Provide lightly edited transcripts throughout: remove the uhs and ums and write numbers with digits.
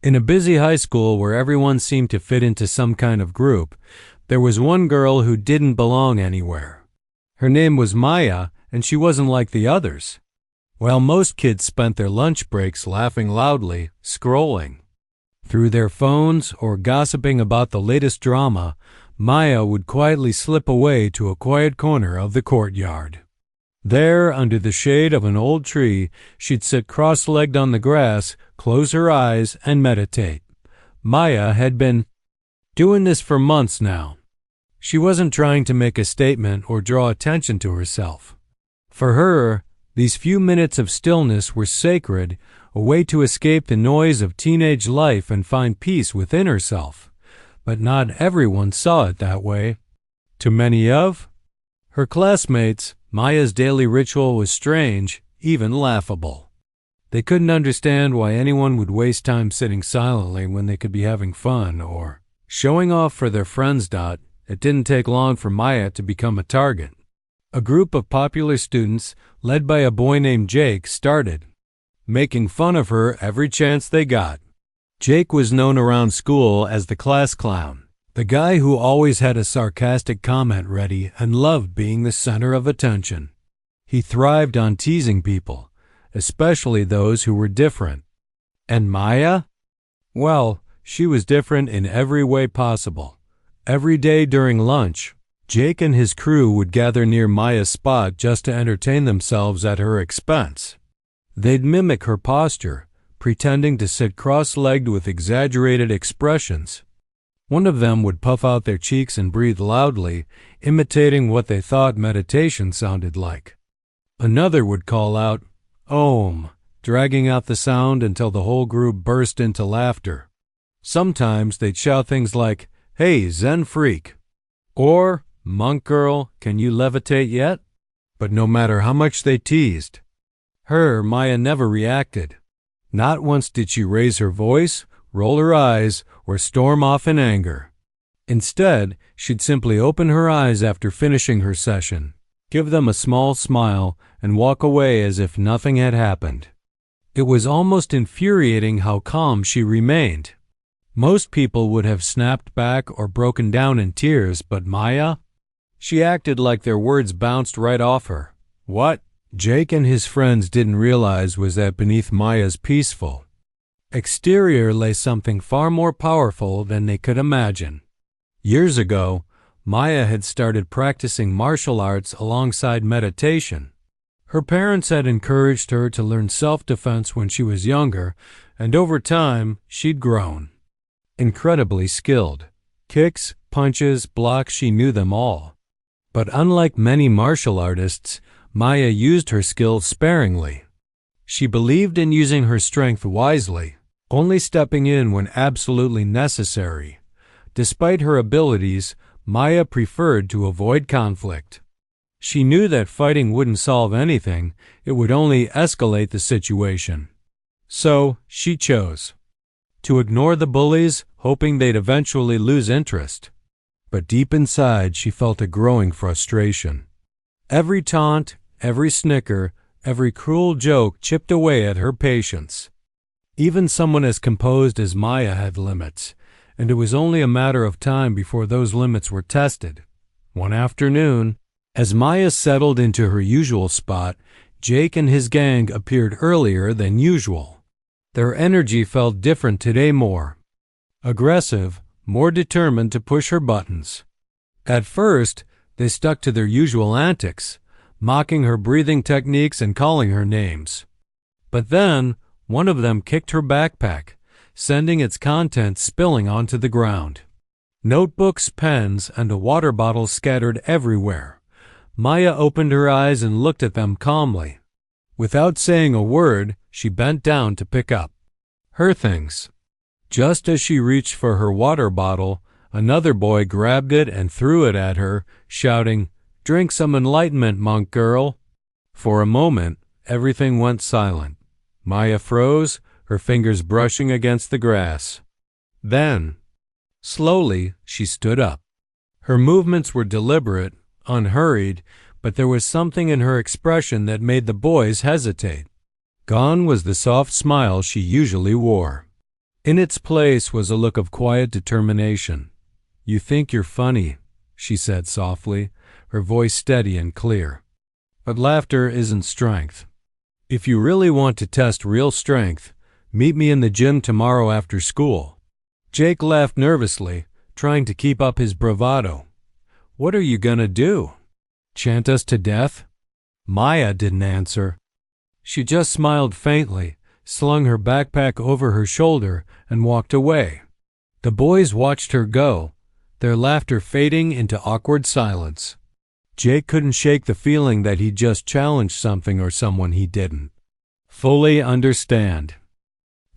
In a busy high school where everyone seemed to fit into some kind of group, there was one girl who didn't belong anywhere. Her name was Maya, and she wasn't like the others. While most kids spent their lunch breaks laughing loudly, scrolling through their phones or gossiping about the latest drama, Maya would quietly slip away to a quiet corner of the courtyard. There, under the shade of an old tree, she'd sit cross-legged on the grass, close her eyes, and meditate. Maya had been doing this for months now. She wasn't trying to make a statement or draw attention to herself. For her, these few minutes of stillness were sacred, a way to escape the noise of teenage life and find peace within herself. But not everyone saw it that way. To many of her classmates, Maya's daily ritual was strange, even laughable. They couldn't understand why anyone would waste time sitting silently when they could be having fun or showing off for their friends. It didn't take long for Maya to become a target. A group of popular students, led by a boy named Jake, started making fun of her every chance they got. Jake was known around school as the class clown, the guy who always had a sarcastic comment ready and loved being the center of attention. He thrived on teasing people, especially those who were different. And Maya? Well, she was different in every way possible. Every day during lunch, Jake and his crew would gather near Maya's spot just to entertain themselves at her expense. They'd mimic her posture, pretending to sit cross-legged with exaggerated expressions. One of them would puff out their cheeks and breathe loudly, imitating what they thought meditation sounded like. Another would call out, "Om," dragging out the sound until the whole group burst into laughter. Sometimes they'd shout things like, "Hey, Zen freak," or, "Monk girl, can you levitate yet?" But no matter how much they teased her, Maya never reacted. Not once did she raise her voice, roll her eyes, or storm off in anger. Instead, she'd simply open her eyes after finishing her session, give them a small smile, and walk away as if nothing had happened. It was almost infuriating how calm she remained. Most people would have snapped back or broken down in tears, but Maya? She acted like their words bounced right off her. What Jake and his friends didn't realize was that beneath Maya's peaceful exterior lay something far more powerful than they could imagine. Years ago, Maya had started practicing martial arts alongside meditation. Her parents had encouraged her to learn self-defense when she was younger, and over time, she'd grown incredibly skilled. Kicks, punches, blocks, she knew them all. But unlike many martial artists, Maya used her skills sparingly. She believed in using her strength wisely, only stepping in when absolutely necessary. Despite her abilities, Maya preferred to avoid conflict. She knew that fighting wouldn't solve anything, it would only escalate the situation. So, she chose to ignore the bullies, hoping they'd eventually lose interest. But deep inside, she felt a growing frustration. Every taunt, every snicker, every cruel joke chipped away at her patience. Even someone as composed as Maya had limits, and it was only a matter of time before those limits were tested. One afternoon, as Maya settled into her usual spot, Jake and his gang appeared earlier than usual. Their energy felt different today, more aggressive, more determined to push her buttons. At first, they stuck to their usual antics, mocking her breathing techniques and calling her names. But then, one of them kicked her backpack, sending its contents spilling onto the ground. Notebooks, pens, and a water bottle scattered everywhere. Maya opened her eyes and looked at them calmly. Without saying a word, she bent down to pick up her things. Just as she reached for her water bottle, another boy grabbed it and threw it at her, shouting, "Drink some enlightenment, monk girl." For a moment, everything went silent. Maya froze, her fingers brushing against the grass. Then, slowly, she stood up. Her movements were deliberate, unhurried, but there was something in her expression that made the boys hesitate. Gone was the soft smile she usually wore. In its place was a look of quiet determination. "You think you're funny," she said softly, her voice steady and clear. "But laughter isn't strength. If you really want to test real strength, meet me in the gym tomorrow after school." Jake laughed nervously, trying to keep up his bravado. "What are you gonna do? Chant us to death?" Maya didn't answer. She just smiled faintly, slung her backpack over her shoulder, and walked away. The boys watched her go, their laughter fading into awkward silence. Jake couldn't shake the feeling that he'd just challenged something or someone he didn't fully understand.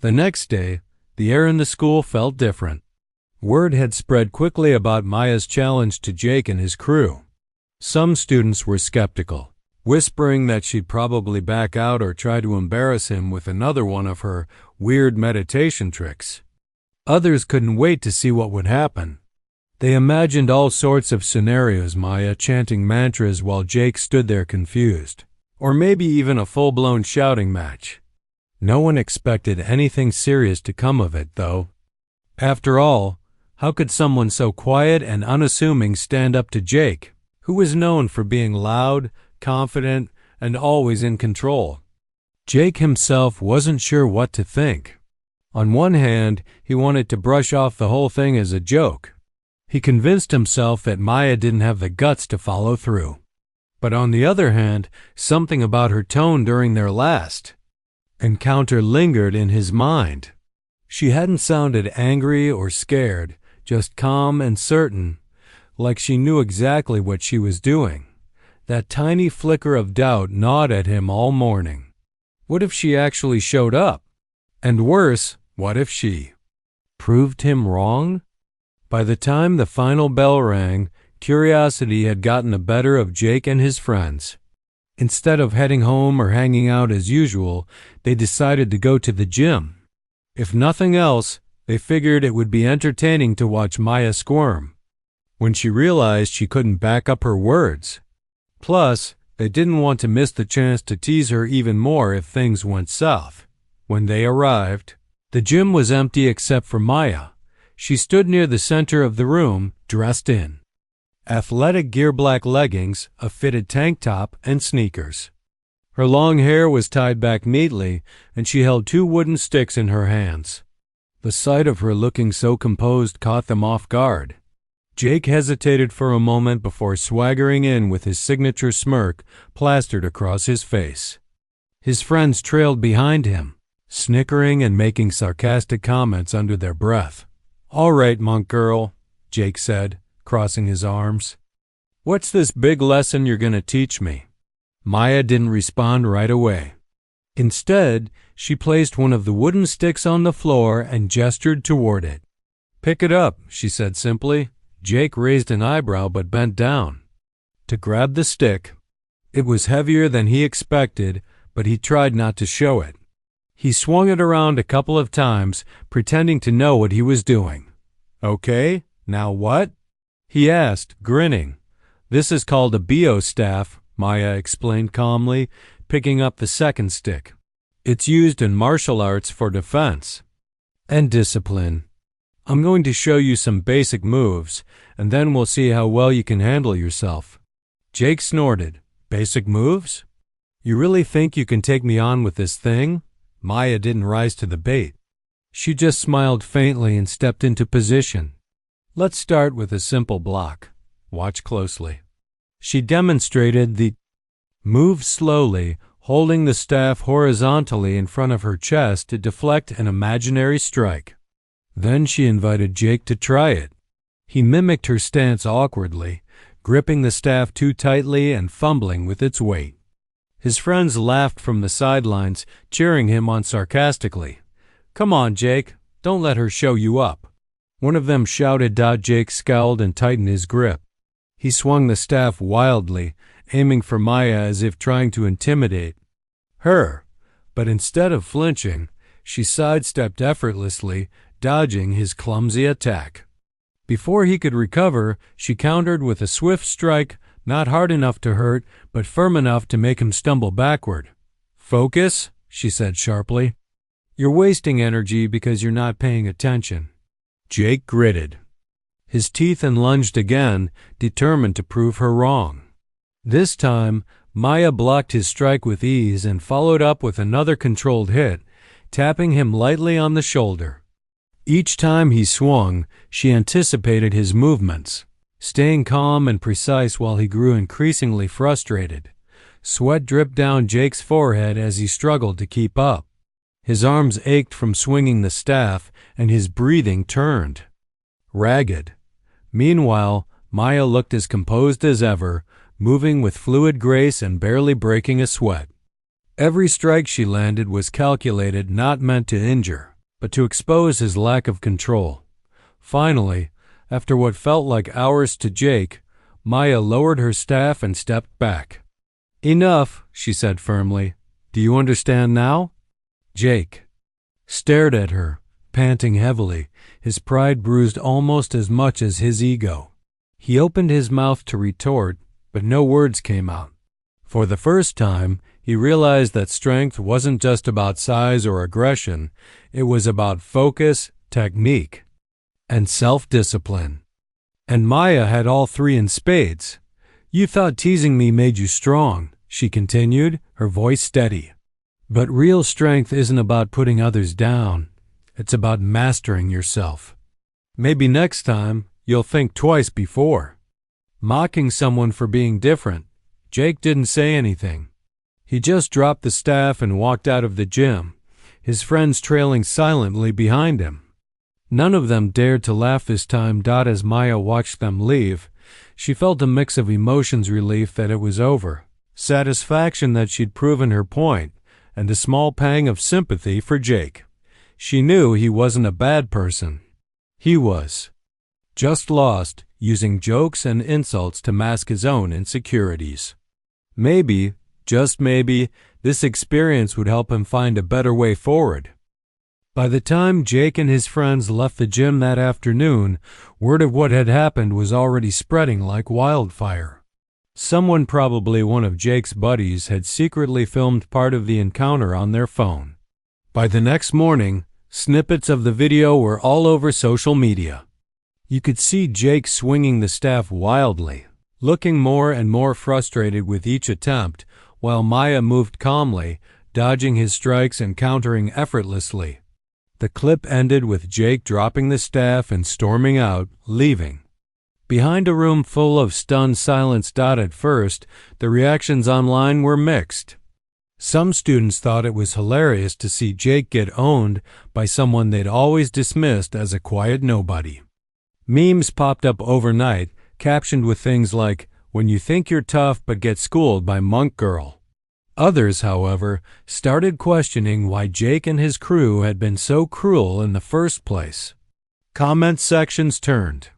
The next day, the air in the school felt different. Word had spread quickly about Maya's challenge to Jake and his crew. Some students were skeptical, whispering that she'd probably back out or try to embarrass him with another one of her weird meditation tricks. Others couldn't wait to see what would happen. They imagined all sorts of scenarios, Maya chanting mantras while Jake stood there confused, or maybe even a full-blown shouting match. No one expected anything serious to come of it, though. After all, how could someone so quiet and unassuming stand up to Jake, who was known for being loud, confident, and always in control? Jake himself wasn't sure what to think. On one hand, he wanted to brush off the whole thing as a joke. He convinced himself that Maya didn't have the guts to follow through. But on the other hand, something about her tone during their last encounter lingered in his mind. She hadn't sounded angry or scared, just calm and certain, like she knew exactly what she was doing. That tiny flicker of doubt gnawed at him all morning. What if she actually showed up? And worse, what if she proved him wrong? By the time the final bell rang, curiosity had gotten the better of Jake and his friends. Instead of heading home or hanging out as usual, they decided to go to the gym. If nothing else, they figured it would be entertaining to watch Maya squirm when she realized she couldn't back up her words. Plus, they didn't want to miss the chance to tease her even more if things went south. When they arrived, the gym was empty except for Maya. She stood near the center of the room, dressed in athletic gear black leggings, a fitted tank top, and sneakers. Her long hair was tied back neatly, and she held 2 wooden sticks in her hands. The sight of her looking so composed caught them off guard. Jake hesitated for a moment before swaggering in with his signature smirk plastered across his face. His friends trailed behind him, snickering and making sarcastic comments under their breath. "All right, monk girl," Jake said, crossing his arms. "What's this big lesson you're going to teach me?" Maya didn't respond right away. Instead, she placed one of the wooden sticks on the floor and gestured toward it. "Pick it up," she said simply. Jake raised an eyebrow but bent down to grab the stick. It was heavier than he expected, but he tried not to show it. He swung it around a couple of times, pretending to know what he was doing. "Okay, now what?" he asked, grinning. "This is called a bio staff," Maya explained calmly, picking up the second stick. "It's used in martial arts for defense and discipline. I'm going to show you some basic moves, and then we'll see how well you can handle yourself." Jake snorted. "Basic moves? You really think you can take me on with this thing?" Maya didn't rise to the bait. She just smiled faintly and stepped into position. "Let's start with a simple block. Watch closely." She demonstrated the move slowly, holding the staff horizontally in front of her chest to deflect an imaginary strike. Then she invited Jake to try it. He mimicked her stance awkwardly, gripping the staff too tightly and fumbling with its weight. His friends laughed from the sidelines, cheering him on sarcastically. "Come on, Jake, don't let her show you up." One of them shouted. Jake scowled and tightened his grip. He swung the staff wildly, aiming for Maya as if trying to intimidate her. But instead of flinching, she sidestepped effortlessly, dodging his clumsy attack. Before he could recover, she countered with a swift strike, not hard enough to hurt, but firm enough to make him stumble backward. "Focus," she said sharply. You're wasting energy because you're not paying attention. Jake gritted his teeth and lunged again, determined to prove her wrong. This time, Maya blocked his strike with ease and followed up with another controlled hit, tapping him lightly on the shoulder. Each time he swung, she anticipated his movements, staying calm and precise while he grew increasingly frustrated. Sweat dripped down Jake's forehead as he struggled to keep up. His arms ached from swinging the staff, and his breathing turned ragged. Meanwhile, Maya looked as composed as ever, moving with fluid grace and barely breaking a sweat. Every strike she landed was calculated, not meant to injure, but to expose his lack of control. Finally, after what felt like hours to Jake, Maya lowered her staff and stepped back. "Enough," she said firmly. "Do you understand now?" Jake stared at her, panting heavily, his pride bruised almost as much as his ego. He opened his mouth to retort, but no words came out. For the first time, he realized that strength wasn't just about size or aggression, it was about focus, technique, and self-discipline. And Maya had all three in spades. "You thought teasing me made you strong," she continued, her voice steady. "But real strength isn't about putting others down. It's about mastering yourself. Maybe next time you'll think twice before." Mocking someone for being different, Jake didn't say anything. He just dropped the staff and walked out of the gym, his friends trailing silently behind him. None of them dared to laugh this time. As Maya watched them leave, she felt a mix of emotions: relief that it was over, satisfaction that she'd proven her point, and a small pang of sympathy for Jake. She knew he wasn't a bad person. He was just lost, using jokes and insults to mask his own insecurities. Maybe, just maybe, this experience would help him find a better way forward. By the time Jake and his friends left the gym that afternoon, word of what had happened was already spreading like wildfire. Someone, probably one of Jake's buddies, had secretly filmed part of the encounter on their phone. By the next morning, snippets of the video were all over social media. You could see Jake swinging the staff wildly, looking more and more frustrated with each attempt, while Maya moved calmly, dodging his strikes and countering effortlessly. The clip ended with Jake dropping the staff and storming out, leaving behind a room full of stunned silence. At first, the reactions online were mixed. Some students thought it was hilarious to see Jake get owned by someone they'd always dismissed as a quiet nobody. Memes popped up overnight, captioned with things like, "When you think you're tough but get schooled by Monk Girl." Others, however, started questioning why Jake and his crew had been so cruel in the first place. Comment sections turned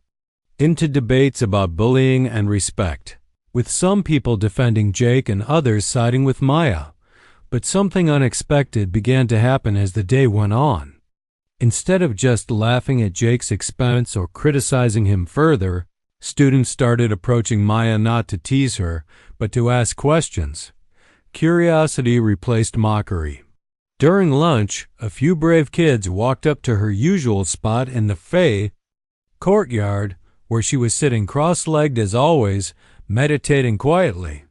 into debates about bullying and respect, with some people defending Jake and others siding with Maya. But something unexpected began to happen as the day went on. Instead of just laughing at Jake's expense or criticizing him further, students started approaching Maya not to tease her, but to ask questions. Curiosity replaced mockery. During lunch, a few brave kids walked up to her usual spot in the courtyard, where she was sitting cross-legged as always, meditating quietly.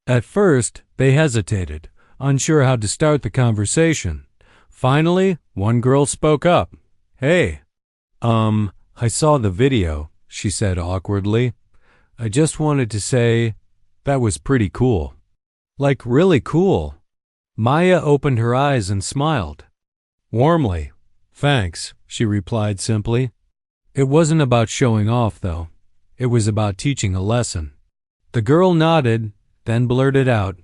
At first, they hesitated, unsure how to start the conversation. Finally, one girl spoke up. "Hey, I saw the video," she said awkwardly. "I just wanted to say, that was pretty cool." "Like really cool?" Maya opened her eyes and smiled warmly. "Thanks," she replied simply. It wasn't about showing off, though. It was about teaching a lesson. The girl nodded, then blurted out,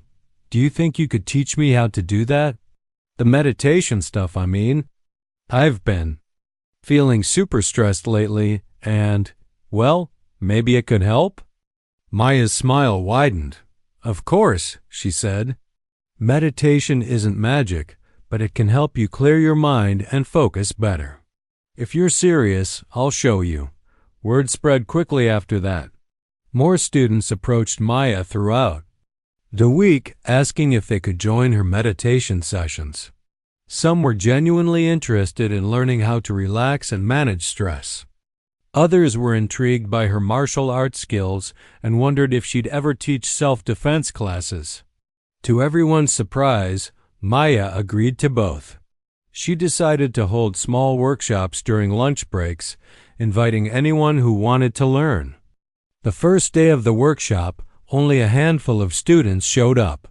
"Do you think you could teach me how to do that? The meditation stuff, I mean. I've been feeling super stressed lately, and, well, maybe it could help?" Maya's smile widened. "Of course," she said. "Meditation isn't magic, but it can help you clear your mind and focus better. If you're serious, I'll show you." Word spread quickly after that. More students approached Maya throughout the week, asking if they could join her meditation sessions. Some were genuinely interested in learning how to relax and manage stress. Others were intrigued by her martial arts skills and wondered if she'd ever teach self-defense classes. To everyone's surprise, Maya agreed to both. She decided to hold small workshops during lunch breaks, inviting anyone who wanted to learn. The first day of the workshop, only a handful of students showed up.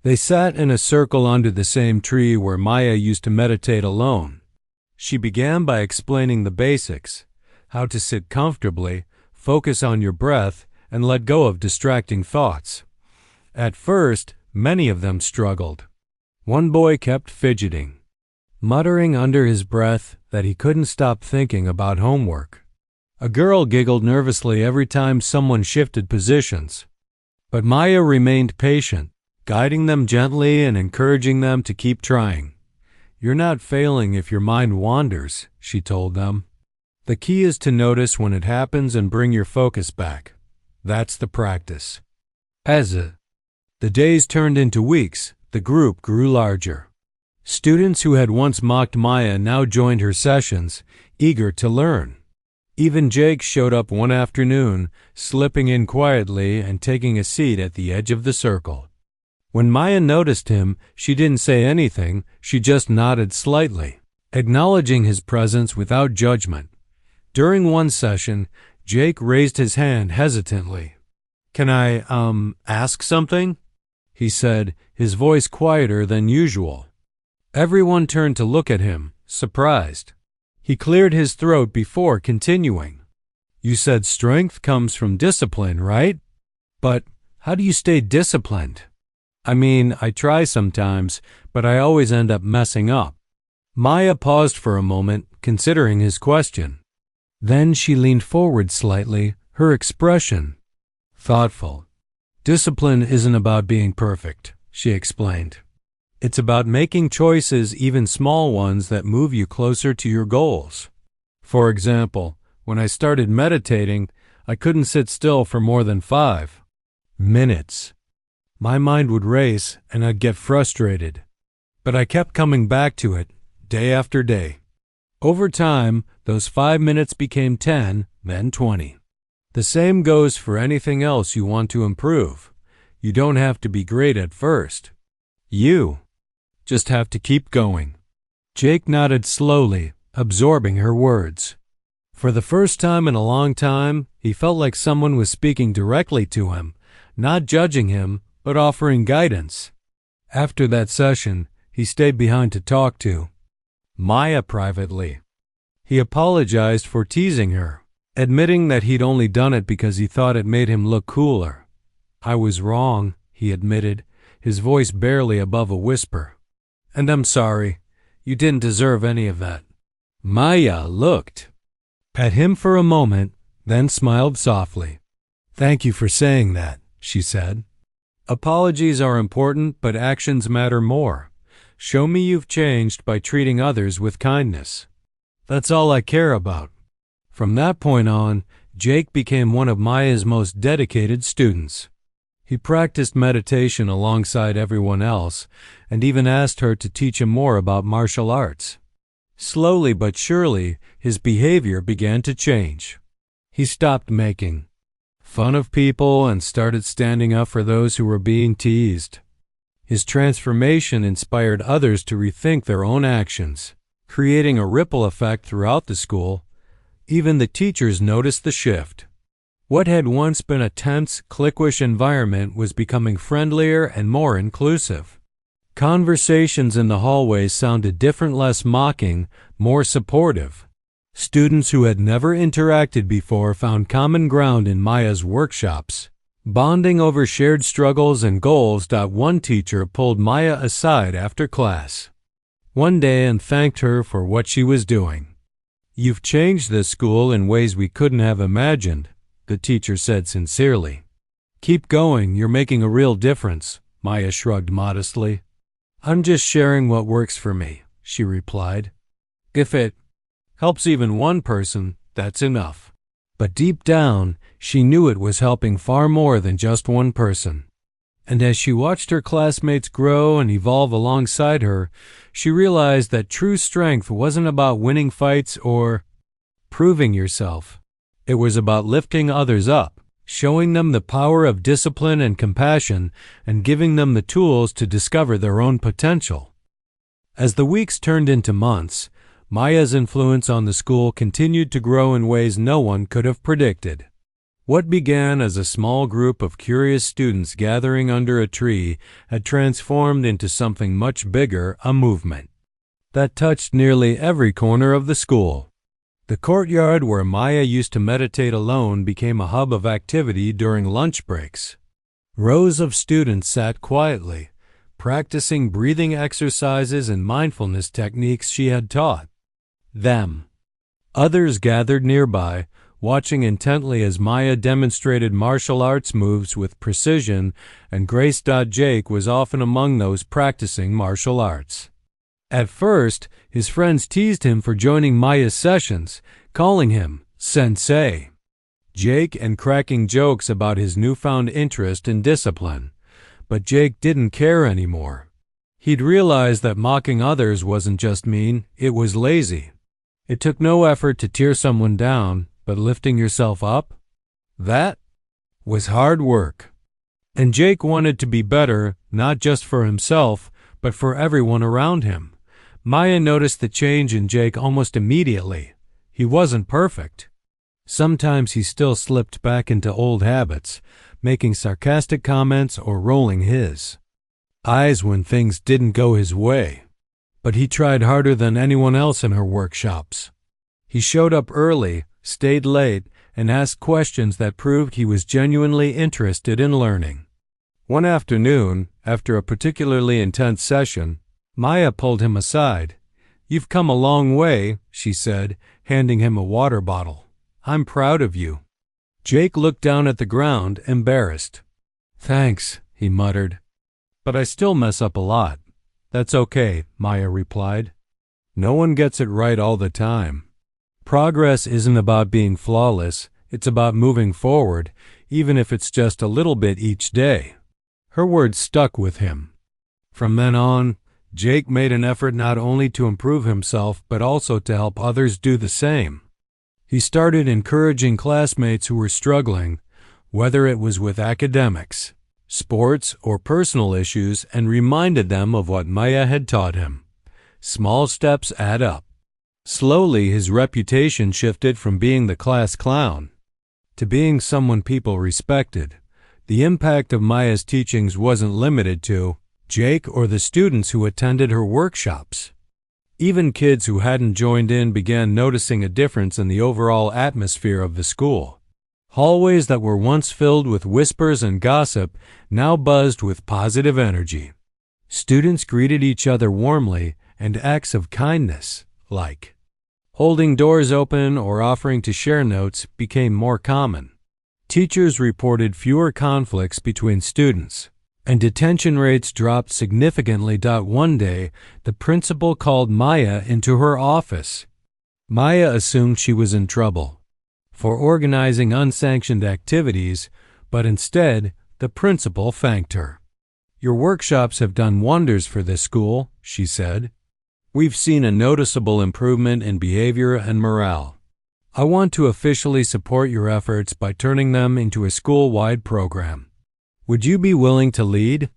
They sat in a circle under the same tree where Maya used to meditate alone. She began by explaining the basics: how to sit comfortably, focus on your breath, and let go of distracting thoughts. At first, many of them struggled. One boy kept fidgeting, muttering under his breath that he couldn't stop thinking about homework. A girl giggled nervously every time someone shifted positions. But Maya remained patient, guiding them gently and encouraging them to keep trying. "You're not failing if your mind wanders," she told them. "The key is to notice when it happens and bring your focus back. That's the practice." As the days turned into weeks, the group grew larger. Students who had once mocked Maya now joined her sessions, eager to learn. Even Jake showed up one afternoon, slipping in quietly and taking a seat at the edge of the circle. When Maya noticed him, she didn't say anything, she just nodded slightly, acknowledging his presence without judgment. During one session, Jake raised his hand hesitantly. "Can I, ask something?" he said, his voice quieter than usual. Everyone turned to look at him, surprised. He cleared his throat before continuing. "You said strength comes from discipline, right? But how do you stay disciplined?" "I mean, I try sometimes, but I always end up messing up." Maya paused for a moment, considering his question. Then she leaned forward slightly, her expression thoughtful. "Discipline isn't about being perfect," she explained. "It's about making choices, even small ones, that move you closer to your goals. For example, when I started meditating, I couldn't sit still for more than 5 minutes. My mind would race and I'd get frustrated. But I kept coming back to it, day after day. Over time, those 5 minutes became 10, then 20. The same goes for anything else you want to improve. You don't have to be great at first. You just have to keep going." Jake nodded slowly, absorbing her words. For the first time in a long time, he felt like someone was speaking directly to him, not judging him, but offering guidance. After that session, he stayed behind to talk to Maya privately. He apologized for teasing her, admitting that he'd only done it because he thought it made him look cooler. "I was wrong," he admitted, his voice barely above a whisper. "And I'm sorry. You didn't deserve any of that." Maya looked at him for a moment, then smiled softly. "Thank you for saying that," she said. "Apologies are important, but actions matter more. Show me you've changed by treating others with kindness. That's all I care about." From that point on, Jake became one of Maya's most dedicated students. He practiced meditation alongside everyone else and even asked her to teach him more about martial arts. Slowly but surely, his behavior began to change. He stopped making fun of people and started standing up for those who were being teased. His transformation inspired others to rethink their own actions, creating a ripple effect throughout the school. Even the teachers noticed the shift. What had once been a tense, cliquish environment was becoming friendlier and more inclusive. Conversations in the hallways sounded different, less mocking, more supportive. Students who had never interacted before found common ground in Maya's workshops, bonding over shared struggles and goals. One teacher pulled Maya aside after class one day and thanked her for what she was doing. "You've changed this school in ways we couldn't have imagined," the teacher said sincerely. "Keep going, you're making a real difference," Maya shrugged modestly. "I'm just sharing what works for me," she replied. "If it helps even one person, that's enough." But deep down, she knew it was helping far more than just one person. And as she watched her classmates grow and evolve alongside her, she realized that true strength wasn't about winning fights or proving yourself. It was about lifting others up, showing them the power of discipline and compassion, and giving them the tools to discover their own potential. As the weeks turned into months, Maya's influence on the school continued to grow in ways no one could have predicted. What began as a small group of curious students gathering under a tree had transformed into something much bigger, a movement that touched nearly every corner of the school. The courtyard where Maya used to meditate alone became a hub of activity during lunch breaks. Rows of students sat quietly, practicing breathing exercises and mindfulness techniques she had taught them. Others gathered nearby, watching intently as Maya demonstrated martial arts moves with precision, and grace. Jake was often among those practicing martial arts. At first, his friends teased him for joining Maya's sessions, calling him Sensei Jake and cracking jokes about his newfound interest in discipline. But Jake didn't care anymore. He'd realized that mocking others wasn't just mean, it was lazy. It took no effort to tear someone down, but lifting yourself up? That was hard work. And Jake wanted to be better, not just for himself, but for everyone around him. Maya noticed the change in Jake almost immediately. He wasn't perfect. Sometimes he still slipped back into old habits, making sarcastic comments or rolling his eyes when things didn't go his way. But he tried harder than anyone else in her workshops. He showed up early, stayed late, and asked questions that proved he was genuinely interested in learning. One afternoon, after a particularly intense session, Maya pulled him aside. "You've come a long way," she said, handing him a water bottle. "I'm proud of you." Jake looked down at the ground, embarrassed. "Thanks," he muttered. "But I still mess up a lot." "That's okay," Maya replied. "No one gets it right all the time. Progress isn't about being flawless, it's about moving forward, even if it's just a little bit each day." Her words stuck with him. From then on, Jake made an effort not only to improve himself but also to help others do the same. He started encouraging classmates who were struggling, whether it was with academics, sports, or personal issues, and reminded them of what Maya had taught him. Small steps add up. Slowly, his reputation shifted from being the class clown to being someone people respected. The impact of Maya's teachings wasn't limited to Jake or the students who attended her workshops. Even kids who hadn't joined in began noticing a difference in the overall atmosphere of the school. Hallways that were once filled with whispers and gossip now buzzed with positive energy. Students greeted each other warmly, and acts of kindness, like holding doors open or offering to share notes, became more common. Teachers reported fewer conflicts between students, and detention rates dropped significantly. One day, the principal called Maya into her office. Maya assumed she was in trouble for organizing unsanctioned activities, but instead, the principal thanked her. "Your workshops have done wonders for this school," she said. "We've seen a noticeable improvement in behavior and morale. I want to officially support your efforts by turning them into a school-wide program. Would you be willing to lead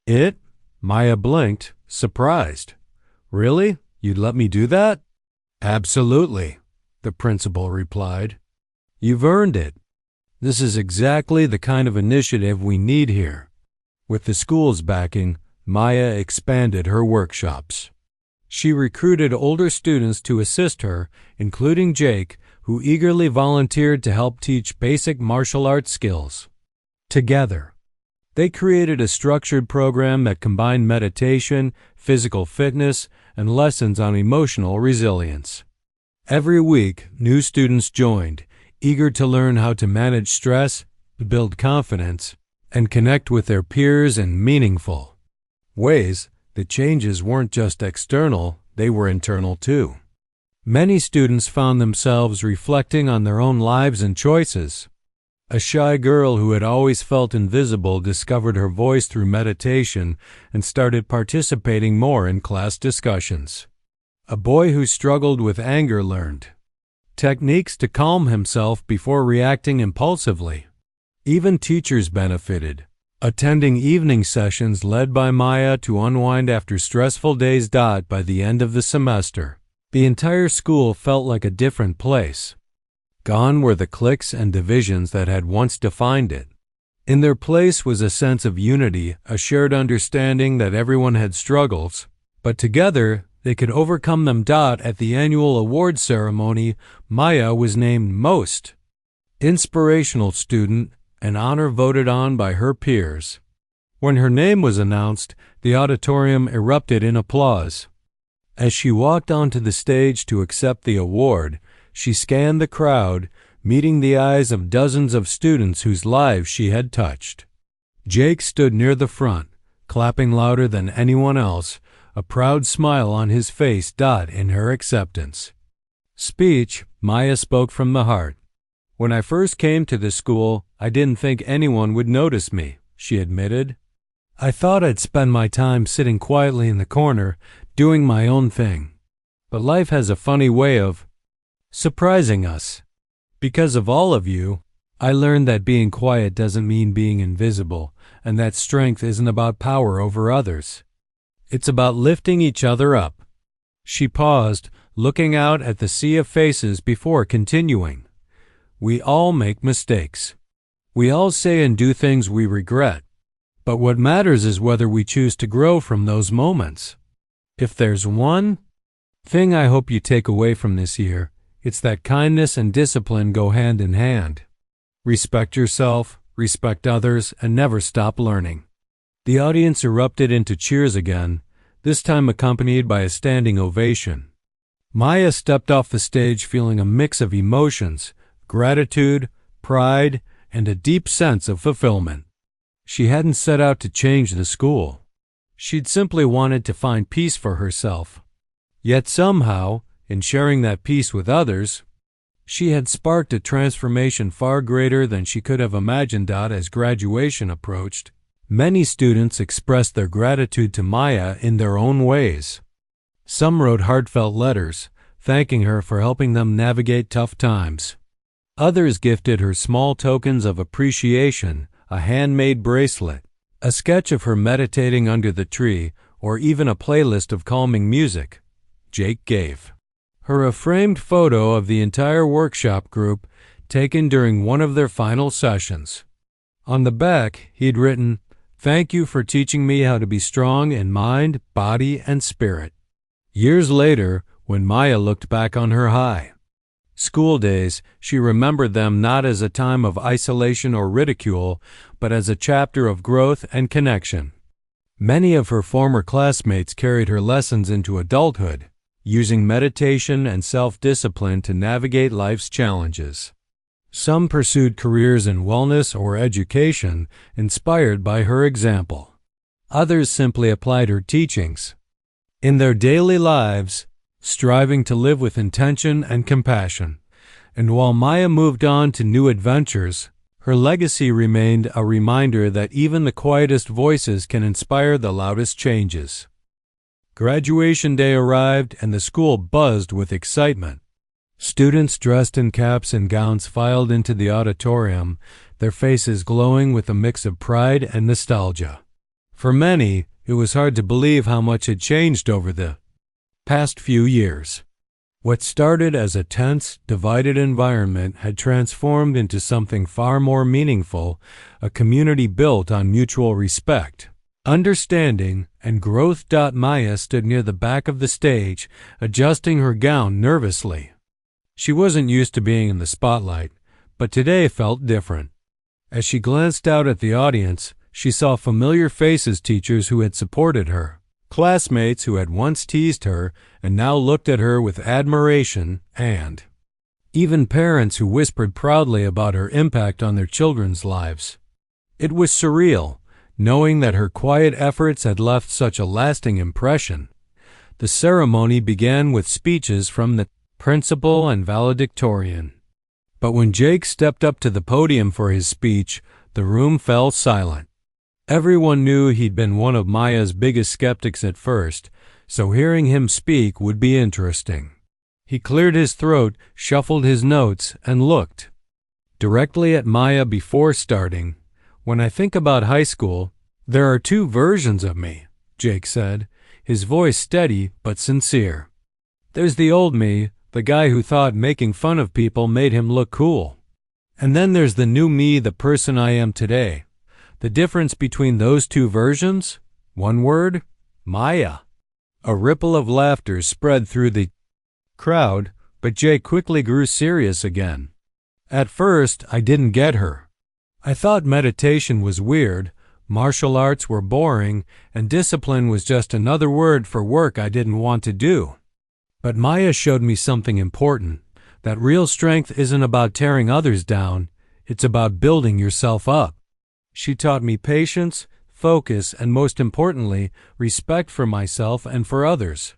it?" Maya blinked, surprised. "Really? You'd let me do that?" "Absolutely," the principal replied. "You've earned it. This is exactly the kind of initiative we need here." With the school's backing, Maya expanded her workshops. She recruited older students to assist her, including Jake, who eagerly volunteered to help teach basic martial arts skills. Together, they created a structured program that combined meditation, physical fitness, and lessons on emotional resilience. Every week, new students joined, eager to learn how to manage stress, build confidence, and connect with their peers in meaningful ways. The changes weren't just external, they were internal too. Many students found themselves reflecting on their own lives and choices. A shy girl who had always felt invisible discovered her voice through meditation and started participating more in class discussions. A boy who struggled with anger learned techniques to calm himself before reacting impulsively. Even teachers benefited, attending evening sessions led by Maya to unwind after stressful days. By the end of the semester, the entire school felt like a different place. Gone were the cliques and divisions that had once defined it. In their place was a sense of unity, a shared understanding that everyone had struggles, but together they could overcome them. At the annual award ceremony, Maya was named Most Inspirational Student, an honor voted on by her peers. When her name was announced, the auditorium erupted in applause. As she walked onto the stage to accept the award, she scanned the crowd, meeting the eyes of dozens of students whose lives she had touched. Jake stood near the front, clapping louder than anyone else, a proud smile on his face. In her acceptance speech, Maya spoke from the heart. "When I first came to this school, I didn't think anyone would notice me," she admitted. "I thought I'd spend my time sitting quietly in the corner, doing my own thing. But life has a funny way of surprising us. Because of all of you, I learned that being quiet doesn't mean being invisible, and that strength isn't about power over others. It's about lifting each other up." She paused, looking out at the sea of faces before continuing. "We all make mistakes. We all say and do things we regret. But what matters is whether we choose to grow from those moments. If there's one thing I hope you take away from this year, it's that kindness and discipline go hand in hand. Respect yourself, respect others, and never stop learning." The audience erupted into cheers again, this time accompanied by a standing ovation. Maya stepped off the stage feeling a mix of emotions, gratitude, pride, and a deep sense of fulfillment. She hadn't set out to change the school. She'd simply wanted to find peace for herself. Yet somehow, in sharing that peace with others, she had sparked a transformation far greater than she could have imagined. As graduation approached, many students expressed their gratitude to Maya in their own ways. Some wrote heartfelt letters, thanking her for helping them navigate tough times. Others gifted her small tokens of appreciation, a handmade bracelet, a sketch of her meditating under the tree, or even a playlist of calming music. Jake gave her a framed photo of the entire workshop group taken during one of their final sessions. On the back, he'd written, "Thank you for teaching me how to be strong in mind, body, and spirit." Years later, when Maya looked back on her high school days, she remembered them not as a time of isolation or ridicule, but as a chapter of growth and connection. Many of her former classmates carried her lessons into adulthood, using meditation and self-discipline to navigate life's challenges. Some pursued careers in wellness or education, inspired by her example. Others simply applied her teachings in their daily lives, striving to live with intention and compassion. And while Maya moved on to new adventures, her legacy remained a reminder that even the quietest voices can inspire the loudest changes. Graduation day arrived and the school buzzed with excitement. Students dressed in caps and gowns filed into the auditorium, their faces glowing with a mix of pride and nostalgia. For many, it was hard to believe how much had changed over the past few years. What started as a tense, divided environment had transformed into something far more meaningful, a community built on mutual respect, understanding, and growth. Maya stood near the back of the stage, adjusting her gown nervously. She wasn't used to being in the spotlight, but today felt different. As she glanced out at the audience, she saw familiar faces, teachers who had supported her, classmates who had once teased her and now looked at her with admiration, and even parents who whispered proudly about her impact on their children's lives. It was surreal, knowing that her quiet efforts had left such a lasting impression. The ceremony began with speeches from the principal and valedictorian. But when Jake stepped up to the podium for his speech, the room fell silent. Everyone knew he'd been one of Maya's biggest skeptics at first, so hearing him speak would be interesting. He cleared his throat, shuffled his notes, and looked directly at Maya before starting. "When I think about high school, there are two versions of me," Jake said, his voice steady but sincere. "There's the old me, the guy who thought making fun of people made him look cool. And then there's the new me, the person I am today. The difference between those two versions? One word: Maya." A ripple of laughter spread through the crowd, but Jake quickly grew serious again. "At first, I didn't get her. I thought meditation was weird, martial arts were boring, and discipline was just another word for work I didn't want to do. But Maya showed me something important, that real strength isn't about tearing others down, it's about building yourself up. She taught me patience, focus, and most importantly, respect for myself and for others."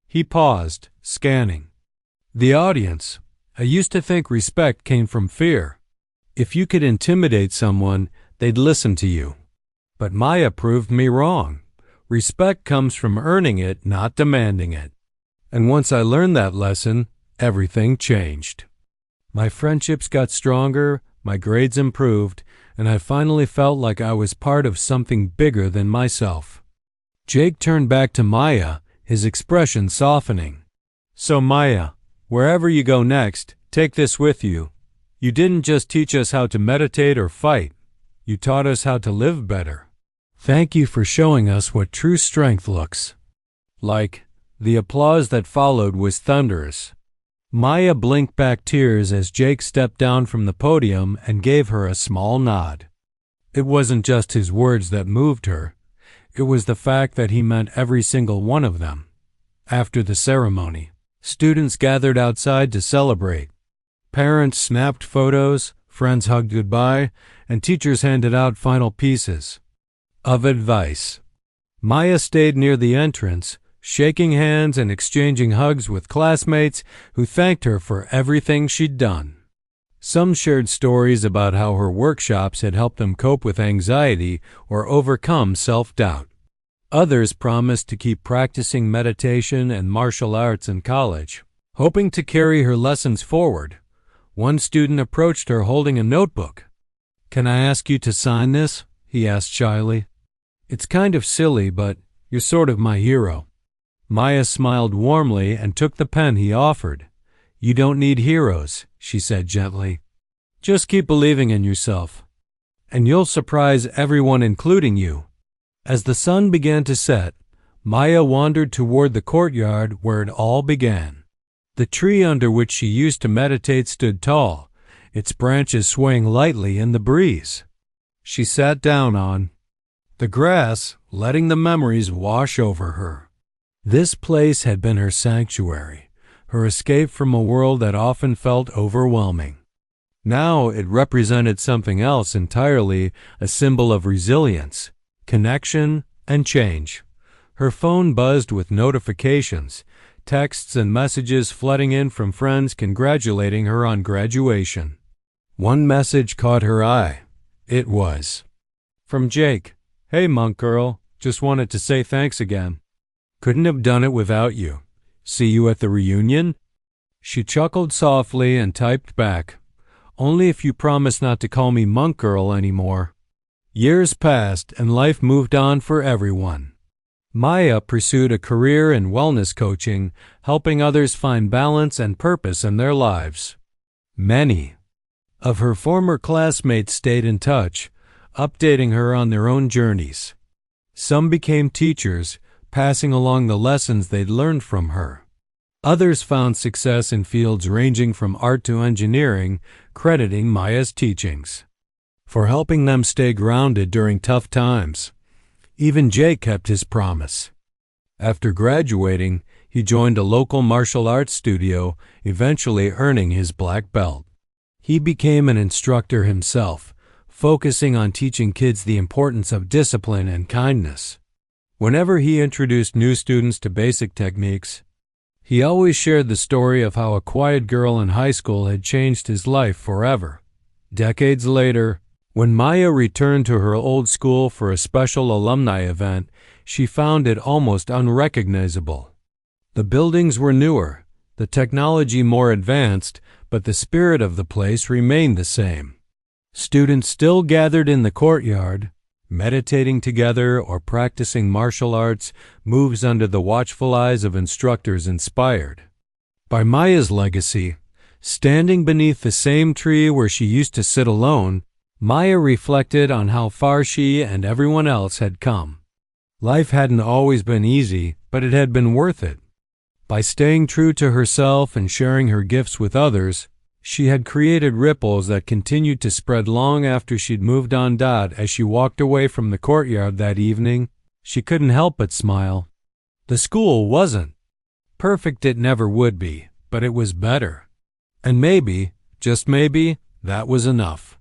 He paused, scanning the audience. "I used to think respect came from fear. If you could intimidate someone, they'd listen to you. But Maya proved me wrong. Respect comes from earning it, not demanding it. And once I learned that lesson, everything changed. My friendships got stronger, my grades improved, and I finally felt like I was part of something bigger than myself." Jake turned back to Maya, his expression softening. "So Maya, wherever you go next, take this with you. You didn't just teach us how to meditate or fight. You taught us how to live better. Thank you for showing us what true strength looks like." The applause that followed was thunderous. Maya blinked back tears as Jake stepped down from the podium and gave her a small nod. It wasn't just his words that moved her. It was the fact that he meant every single one of them. After the ceremony, students gathered outside to celebrate. Parents snapped photos, friends hugged goodbye, and teachers handed out final pieces of advice. Maya stayed near the entrance, shaking hands and exchanging hugs with classmates who thanked her for everything she'd done. Some shared stories about how her workshops had helped them cope with anxiety or overcome self-doubt. Others promised to keep practicing meditation and martial arts in college, hoping to carry her lessons forward. One student approached her holding a notebook. "Can I ask you to sign this?" he asked shyly. "It's kind of silly, but you're sort of my hero." Maya smiled warmly and took the pen he offered. "You don't need heroes," she said gently. "Just keep believing in yourself, and you'll surprise everyone, including you." As the sun began to set, Maya wandered toward the courtyard where it all began. The tree under which she used to meditate stood tall, its branches swaying lightly in the breeze. She sat down on the grass, letting the memories wash over her. This place had been her sanctuary, her escape from a world that often felt overwhelming. Now it represented something else entirely, a symbol of resilience, connection, and change. Her phone buzzed with notifications, texts and messages flooding in from friends congratulating her on graduation. One message caught her eye. It was from Jake. "Hey, monk girl, just wanted to say thanks again. Couldn't have done it without you. See you at the reunion?" She chuckled softly and typed back, "Only if you promise not to call me monk girl anymore." Years passed and life moved on for everyone. Maya pursued a career in wellness coaching, helping others find balance and purpose in their lives. Many of her former classmates stayed in touch, updating her on their own journeys. Some became teachers, passing along the lessons they'd learned from her. Others found success in fields ranging from art to engineering, crediting Maya's teachings for helping them stay grounded during tough times. Even Jake kept his promise. After graduating, he joined a local martial arts studio, eventually earning his black belt. He became an instructor himself, focusing on teaching kids the importance of discipline and kindness. Whenever he introduced new students to basic techniques, He always shared the story of how a quiet girl in high school had changed his life forever. Decades later, when Maya returned to her old school for a special alumni event, she found it almost unrecognizable. The buildings were newer, the technology more advanced, but the spirit of the place remained the same. Students still gathered in the courtyard, meditating together or practicing martial arts, moves under the watchful eyes of instructors inspired by Maya's legacy. Standing beneath the same tree where she used to sit alone, Maya reflected on how far she and everyone else had come. Life hadn't always been easy, but it had been worth it. By staying true to herself and sharing her gifts with others, she had created ripples that continued to spread long after she'd moved on. As she walked away from the courtyard that evening, she couldn't help but smile. The school wasn't perfect, it never would be, but it was better. And maybe, just maybe, that was enough.